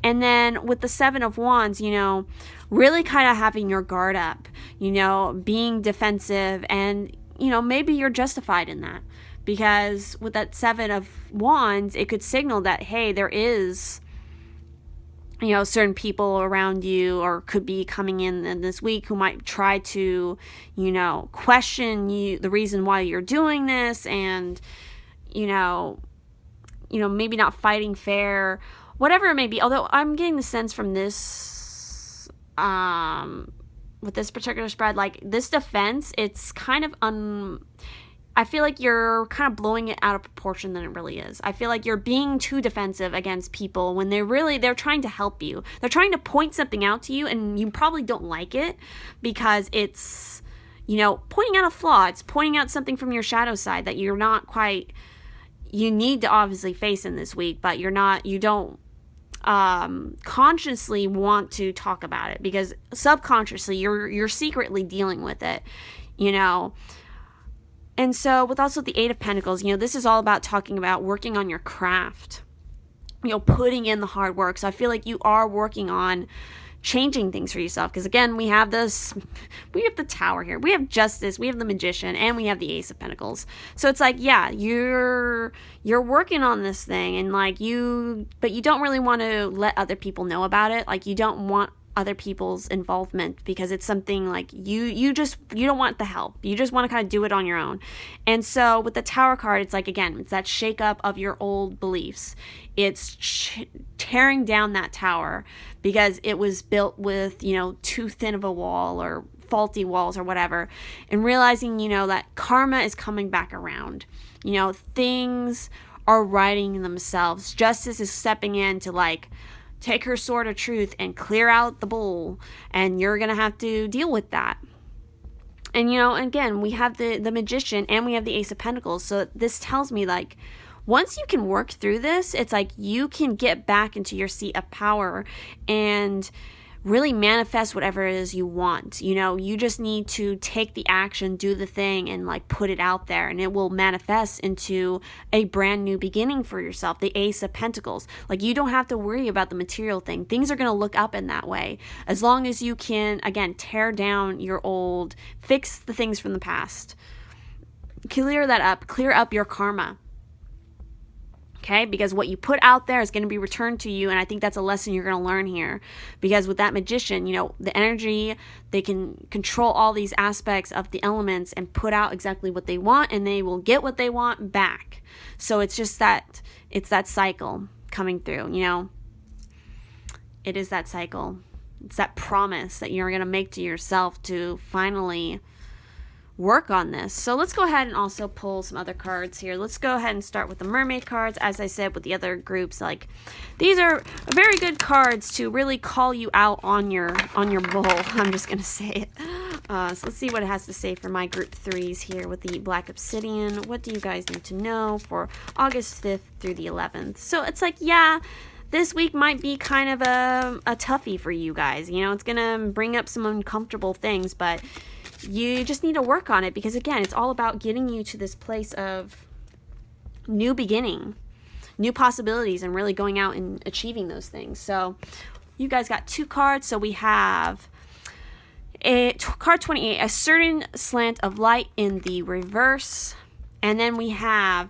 [SPEAKER 1] And then with the 7 of Wands, you know, really kind of having your guard up, you know, being defensive, and, you know, maybe you're justified in that, because with that 7 of Wands, it could signal that, hey, there is, you know, certain people around you, or could be coming in this week, who might try to, you know, question you, the reason why you're doing this, and, you know, maybe not fighting fair, whatever it may be. Although I'm getting the sense from this, with this particular spread, like this defense, it's kind of I feel like you're kind of blowing it out of proportion than it really is. I feel like you're being too defensive against people when they're trying to help you. They're trying to point something out to you, and you probably don't like it because it's, you know, pointing out a flaw. It's pointing out something from your shadow side that you're not quite, you need to obviously face in this week, but you don't consciously want to talk about it, because subconsciously you're secretly dealing with it, you know. And so with also the 8 of Pentacles, you know, this is all about talking about working on your craft, you know, putting in the hard work. So I feel like you are working on changing things for yourself, because again, we have the Tower here, we have Justice, we have the Magician, and we have the Ace of Pentacles. So it's like, yeah, you're working on this thing, and like but you don't really want to let other people know about it. Like you don't want other people's involvement, because it's something like you don't want the help. You just want to kind of do it on your own. And so with the Tower card, it's like, again, it's that shake up of your old beliefs. It's tearing down that tower because it was built with, you know, too thin of a wall, or faulty walls, or whatever, and realizing, you know, that karma is coming back around. You know, things are righting themselves. Justice is stepping in to like take her sword of truth and clear out the bull, and you're gonna have to deal with that. And you know, again, we have the Magician and we have the Ace of Pentacles. So this tells me like once you can work through this, it's like you can get back into your seat of power and really manifest whatever it is you want. You know, you just need to take the action, do the thing, and like put it out there, and it will manifest into a brand new beginning for yourself. The Ace of Pentacles. Like, you don't have to worry about the material thing. Things are going to look up in that way. As long as you can, again, tear down your old, fix the things from the past. Clear that up. Clear up your karma. Okay, because what you put out there is going to be returned to you, and I think that's a lesson you're going to learn here. Because with that Magician, you know, the energy, they can control all these aspects of the elements and put out exactly what they want, and they will get what they want back. So it's just that, it's that cycle coming through, you know. It is that cycle. It's that promise that you're going to make to yourself to finally work on this. So let's go ahead and also pull some other cards here. Let's go ahead and start with the mermaid cards. As I said with the other groups, like these are very good cards to really call you out on your bull. I'm just gonna say it. So let's see what it has to say for my group 3s here with the Black Obsidian. What do you guys need to know for August 5th through the 11th? So it's like, yeah, this week might be kind of a toughie for you guys. You know, it's gonna bring up some uncomfortable things, but you just need to work on it, because again, it's all about getting you to this place of new beginning, new possibilities, and really going out and achieving those things. So you guys got 2 cards. So we have card 28, a certain slant of light in the reverse. And then we have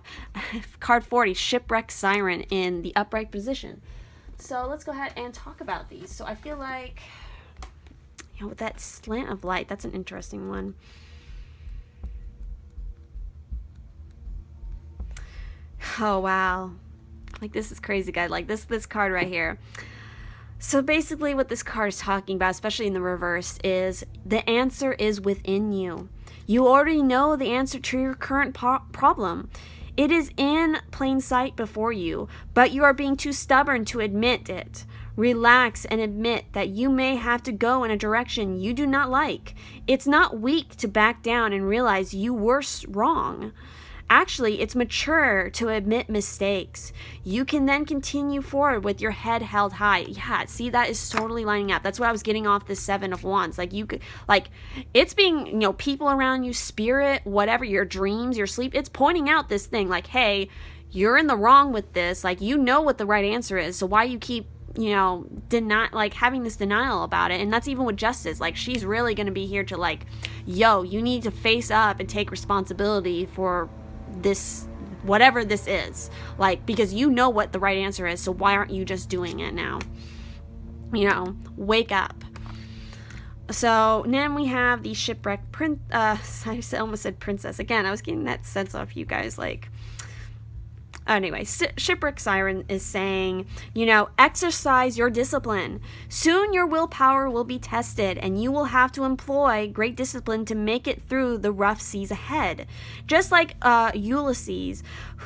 [SPEAKER 1] card 40, shipwreck siren in the upright position. So let's go ahead and talk about these. So I feel like, you know, with that slant of light, that's an interesting one. Oh, wow. Like, this is crazy, guys. Like, this card right here. So basically what this card is talking about, especially in the reverse, is the answer is within you. You already know the answer to your current problem. It is in plain sight before you, but you are being too stubborn to admit it. Relax and admit that you may have to go in a direction you do not like. It's not weak to back down and realize you were wrong. Actually, it's mature to admit mistakes. You can then continue forward with your head held high. Yeah, see, that is totally lining up. That's what I was getting off the 7 of Wands. Like, you could, like, it's being, you know, people around you, spirit, whatever, your dreams, your sleep, it's pointing out this thing like, hey, you're in the wrong with this. Like, you know what the right answer is. So why you keep, you know, having this denial about it? And that's even with Justice. Like, she's really going to be here to like, yo, you need to face up and take responsibility for this, whatever this is, like, because you know what the right answer is. So why aren't you just doing it now? You know, wake up. So then we have the shipwreck I almost said princess again. I was getting that sense off you guys, like, anyway, shipwreck siren is saying, you know, exercise your discipline. Soon your willpower will be tested, and you will have to employ great discipline to make it through the rough seas ahead. Just like Ulysses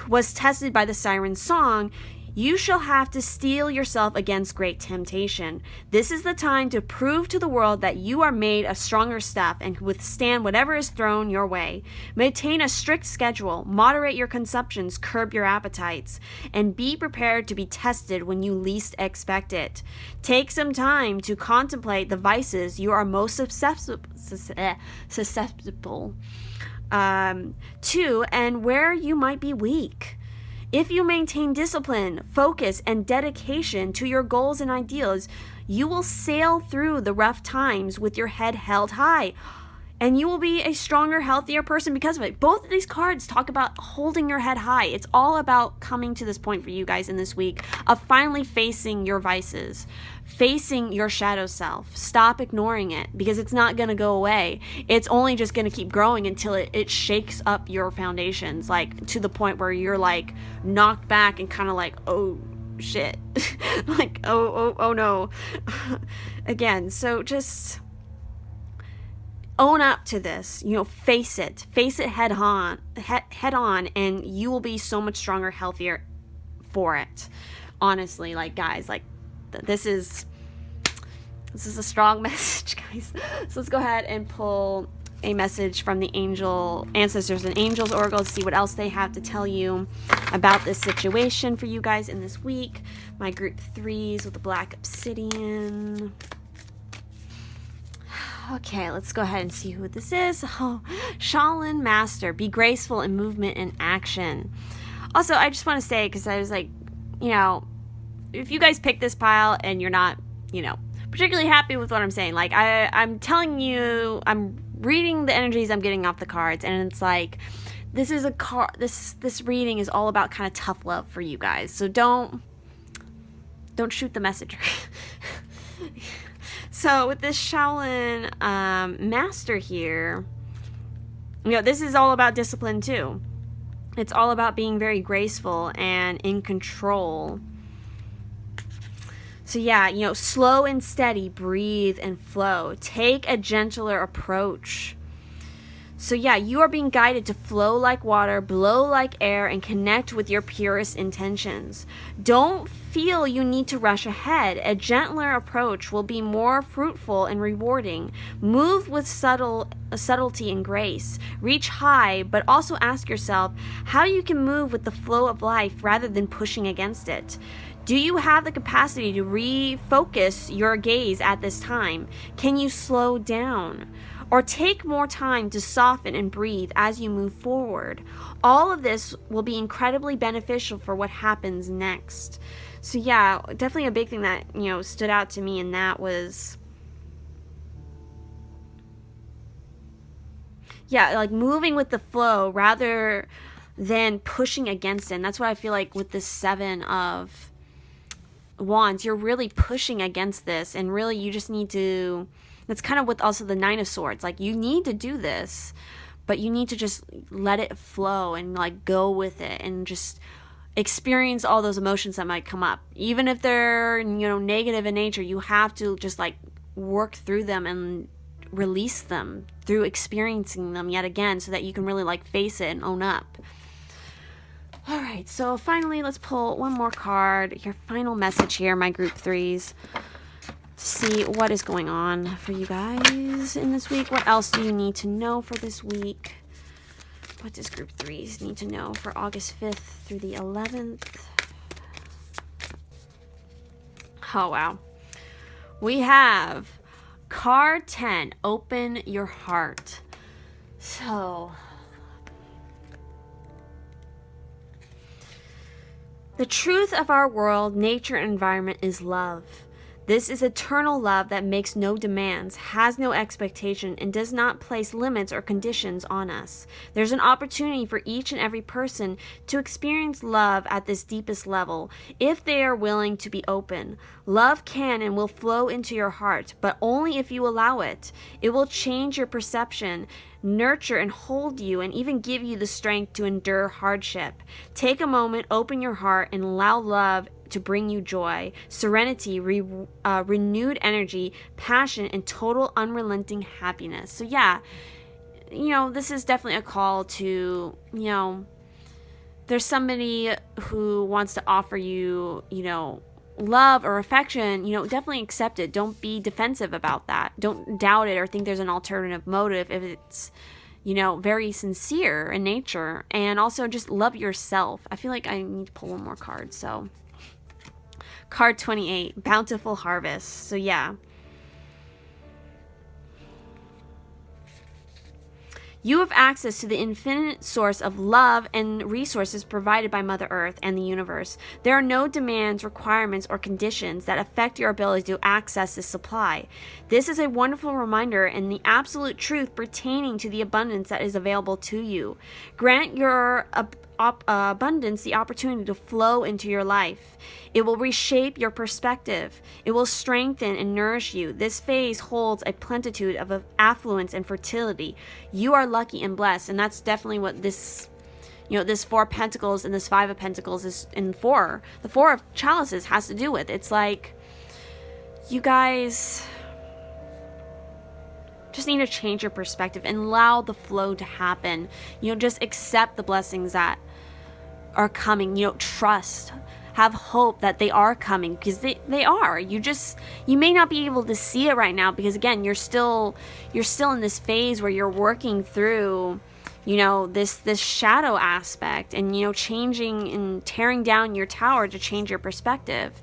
[SPEAKER 1] was tested by the siren's song, you shall have to steel yourself against great temptation. This is the time to prove to the world that you are made of stronger stuff and can withstand whatever is thrown your way. Maintain a strict schedule, moderate your consumptions, curb your appetites, and be prepared to be tested when you least expect it. Take some time to contemplate the vices you are most susceptible to, and where you might be weak. If you maintain discipline, focus, and dedication to your goals and ideals, you will sail through the rough times with your head held high. And you will be a stronger, healthier person because of it. Both of these cards talk about holding your head high. It's all about coming to this point for you guys in this week of finally facing your vices, facing your shadow self. Stop ignoring it, because it's not going to go away. It's only just going to keep growing until it shakes up your foundations, like to the point where you're like knocked back and kind of like, oh shit, like, oh no. Again, so just own up to this, face it head on, and you will be so much stronger, healthier for it. Honestly, like, guys, like, this is a strong message, guys. So let's go ahead and pull a message from the angel ancestors and angels oracle to see what else they have to tell you about this situation for you guys in this week. My group 3s with the black obsidian. Okay, let's go ahead and see who this is. Oh, Shaolin Master. Be graceful in movement and action. Also, I just want to say, because I was like, if you guys pick this pile and you're not, particularly happy with what I'm saying, like, I'm telling you, I'm reading the energies I'm getting off the cards, and it's like, this is this reading is all about kind of tough love for you guys. So don't shoot the messenger. So with this Shaolin Master here, this is all about discipline too. It's all about being very graceful and in control. So yeah, slow and steady, breathe and flow. Take a gentler approach. So yeah, you are being guided to flow like water, blow like air, and connect with your purest intentions. Don't feel you need to rush ahead. A gentler approach will be more fruitful and rewarding. Move with subtlety and grace. Reach high, but also ask yourself how you can move with the flow of life rather than pushing against it. Do you have the capacity to refocus your gaze at this time? Can you slow down? Or take more time to soften and breathe as you move forward? All of this will be incredibly beneficial for what happens next. So yeah, definitely a big thing that, stood out to me, and that was, yeah, like moving with the flow rather than pushing against it. And that's what I feel like with this 7 of Wands, you're really pushing against this, and really you just need to, that's kind of with also the 9 of Swords, like, you need to do this, but you need to just let it flow and like go with it and just experience all those emotions that might come up. Even if they're, negative in nature, you have to just like work through them and release them through experiencing them yet again, so that you can really like face it and own up. All right, so finally, let's pull one more card. Your final message here, my group 3s. See what is going on for you guys in this week. What else do you need to know for this week? What does group 3s need to know for August 5th through the 11th? Oh, wow. We have card 10, open your heart. So, the truth of our world, nature, and environment is love. This is eternal love that makes no demands, has no expectation, and does not place limits or conditions on us. There's an opportunity for each and every person to experience love at this deepest level, if they are willing to be open. Love can and will flow into your heart, but only if you allow it. It will change your perception, nurture and hold you, and even give you the strength to endure hardship. Take a moment, open your heart, and allow love to bring you joy, serenity, renewed energy, passion, and total unrelenting happiness. So yeah, this is definitely a call to, there's somebody who wants to offer you, love or affection, definitely accept it. Don't be defensive about that. Don't doubt it or think there's an alternative motive if it's, very sincere in nature. And also just love yourself. I feel like I need to pull one more card. So card 28, bountiful harvest. So yeah. You have access to the infinite source of love and resources provided by Mother Earth and the universe. There are no demands, requirements, or conditions that affect your ability to access this supply. This is a wonderful reminder and the absolute truth pertaining to the abundance that is available to you. Grant your abundance the opportunity to flow into your life. It will reshape your perspective. It will strengthen and nourish you. This phase holds a plenitude of affluence and fertility. You are lucky and blessed, and that's definitely what this, this 4 of Pentacles and this 5 of Pentacles is in 4. The 4 of Chalices has to do with. It's like, you guys, just need to change your perspective and allow the flow to happen. You know, just accept the blessings that are coming. You know, trust, have hope that they are coming, because they are. You may not be able to see it right now because, again, you're still in this phase where you're working through, you know, this shadow aspect, and, you know, changing and tearing down your tower to change your perspective.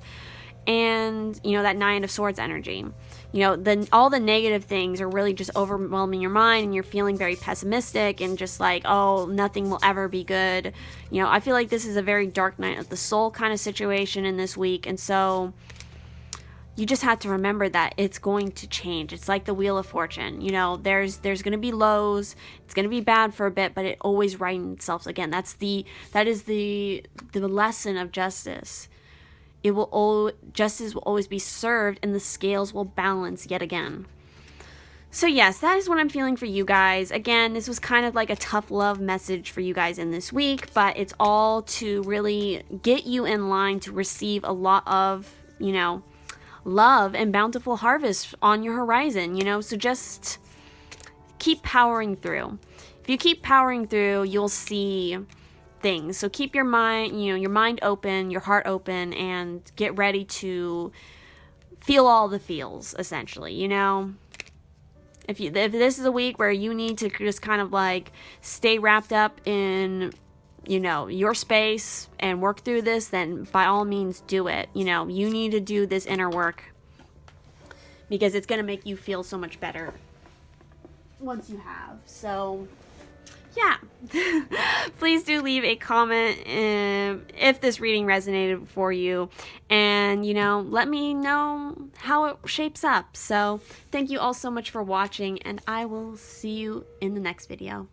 [SPEAKER 1] And, you know, that Nine of Swords energy, you know, all the negative things are really just overwhelming your mind, and you're feeling very pessimistic and just like, oh, nothing will ever be good. You know, I feel like this is a very dark night of the soul kind of situation in this week. And so you just have to remember that it's going to change. It's like the Wheel of Fortune. You know, there's going to be lows. It's going to be bad for a bit, but it always rights itself again. That is the lesson of justice. Justice will always be served, and the scales will balance yet again. So yes, that is what I'm feeling for you guys. Again, this was kind of like a tough love message for you guys in this week, but it's all to really get you in line to receive a lot of, you know, love and bountiful harvest on your horizon, you know. So just keep powering through. If you keep powering through, you'll see things. So keep your mind, you know, your mind open, your heart open, and get ready to feel all the feels, essentially, you know. If this is a week where you need to just kind of like stay wrapped up in, you know, your space and work through this, then by all means do it. You know, you need to do this inner work because it's going to make you feel so much better once you have. So yeah, please do leave a comment if this reading resonated for you, and, you know, let me know how it shapes up. So thank you all so much for watching, and I will see you in the next video.